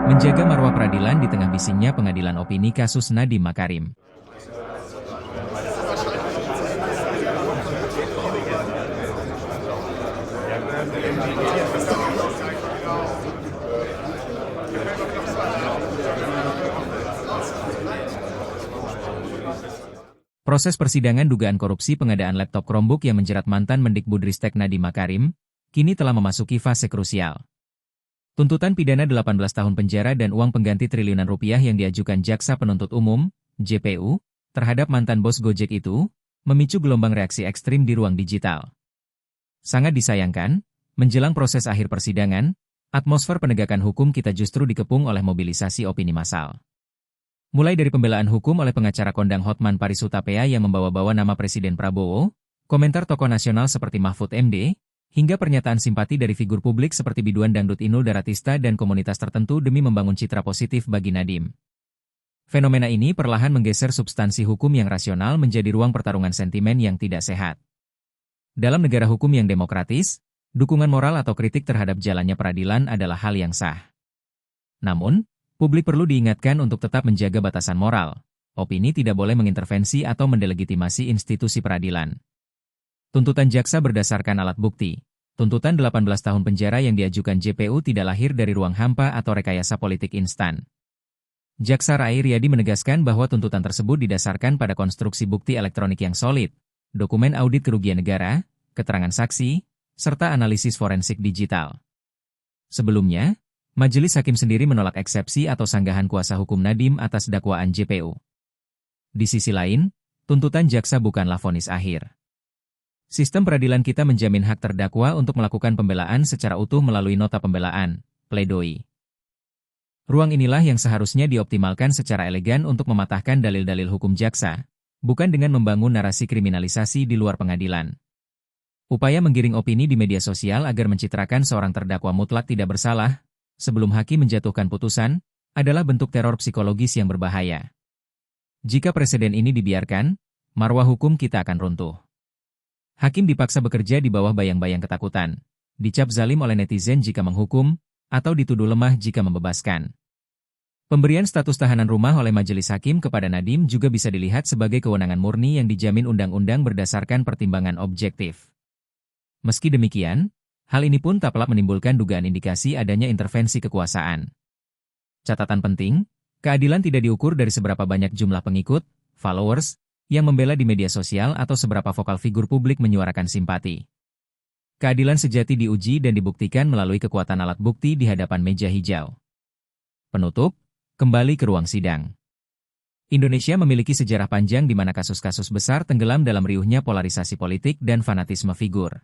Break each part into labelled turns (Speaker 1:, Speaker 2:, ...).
Speaker 1: Menjaga marwah peradilan di tengah bisingnya pengadilan opini kasus Nadiem Makarim. Proses persidangan dugaan korupsi pengadaan laptop Chromebook yang menjerat mantan Mendikbudristek Nadiem Makarim, kini telah memasuki fase krusial. Tuntutan pidana 18 tahun penjara dan uang pengganti triliunan rupiah yang diajukan Jaksa Penuntut Umum, JPU, terhadap mantan bos Gojek itu, memicu gelombang reaksi ekstrim di ruang digital. Sangat disayangkan, menjelang proses akhir persidangan, atmosfer penegakan hukum kita justru dikepung oleh mobilisasi opini massal. Mulai dari pembelaan hukum oleh pengacara kondang Hotman Paris Hutapea yang membawa-bawa nama Presiden Prabowo, komentar tokoh nasional seperti Mahfud MD, hingga pernyataan simpati dari figur publik seperti biduan dangdut Inul Daratista dan komunitas tertentu demi membangun citra positif bagi Nadiem. Fenomena ini perlahan menggeser substansi hukum yang rasional menjadi ruang pertarungan sentimen yang tidak sehat. Dalam negara hukum yang demokratis, dukungan moral atau kritik terhadap jalannya peradilan adalah hal yang sah. Namun, publik perlu diingatkan untuk tetap menjaga batasan moral. Opini tidak boleh mengintervensi atau mendelegitimasi institusi peradilan. Tuntutan jaksa berdasarkan alat bukti. Tuntutan 18 tahun penjara yang diajukan JPU tidak lahir dari ruang hampa atau rekayasa politik instan. Jaksa Rai Riyadi menegaskan bahwa tuntutan tersebut didasarkan pada konstruksi bukti elektronik yang solid, dokumen audit kerugian negara, keterangan saksi, serta analisis forensik digital. Sebelumnya, Majelis Hakim sendiri menolak eksepsi atau sanggahan kuasa hukum Nadiem atas dakwaan JPU. Di sisi lain, tuntutan jaksa bukanlah vonis akhir. Sistem peradilan kita menjamin hak terdakwa untuk melakukan pembelaan secara utuh melalui nota pembelaan, pledoi. Ruang inilah yang seharusnya dioptimalkan secara elegan untuk mematahkan dalil-dalil hukum jaksa, bukan dengan membangun narasi kriminalisasi di luar pengadilan. Upaya menggiring opini di media sosial agar mencitrakan seorang terdakwa mutlak tidak bersalah, sebelum hakim menjatuhkan putusan, adalah bentuk teror psikologis yang berbahaya. Jika presiden ini dibiarkan, marwah hukum kita akan runtuh. Hakim dipaksa bekerja di bawah bayang-bayang ketakutan, dicap zalim oleh netizen jika menghukum, atau dituduh lemah jika membebaskan. Pemberian status tahanan rumah oleh majelis hakim kepada Nadiem juga bisa dilihat sebagai kewenangan murni yang dijamin undang-undang berdasarkan pertimbangan objektif. Meski demikian, hal ini pun tak pelak menimbulkan dugaan indikasi adanya intervensi kekuasaan. Catatan penting, keadilan tidak diukur dari seberapa banyak jumlah pengikut, followers, yang membela di media sosial atau seberapa vokal figur publik menyuarakan simpati. Keadilan sejati diuji dan dibuktikan melalui kekuatan alat bukti di hadapan meja hijau. Penutup, kembali ke ruang sidang. Indonesia memiliki sejarah panjang di mana kasus-kasus besar tenggelam dalam riuhnya polarisasi politik dan fanatisme figur.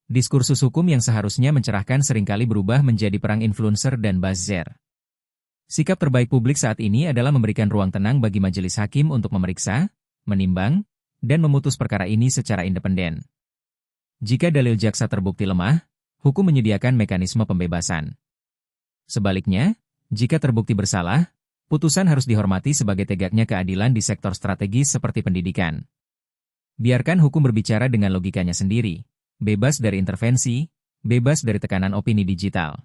Speaker 1: Diskursus hukum yang seharusnya mencerahkan seringkali berubah menjadi perang influencer dan buzzer. Sikap terbaik publik saat ini adalah memberikan ruang tenang bagi majelis hakim untuk memeriksa, menimbang, dan memutus perkara ini secara independen. Jika dalil jaksa terbukti lemah, hukum menyediakan mekanisme pembebasan. Sebaliknya, jika terbukti bersalah, putusan harus dihormati sebagai tegaknya keadilan di sektor strategis seperti pendidikan. Biarkan hukum berbicara dengan logikanya sendiri. Bebas dari intervensi, bebas dari tekanan opini digital.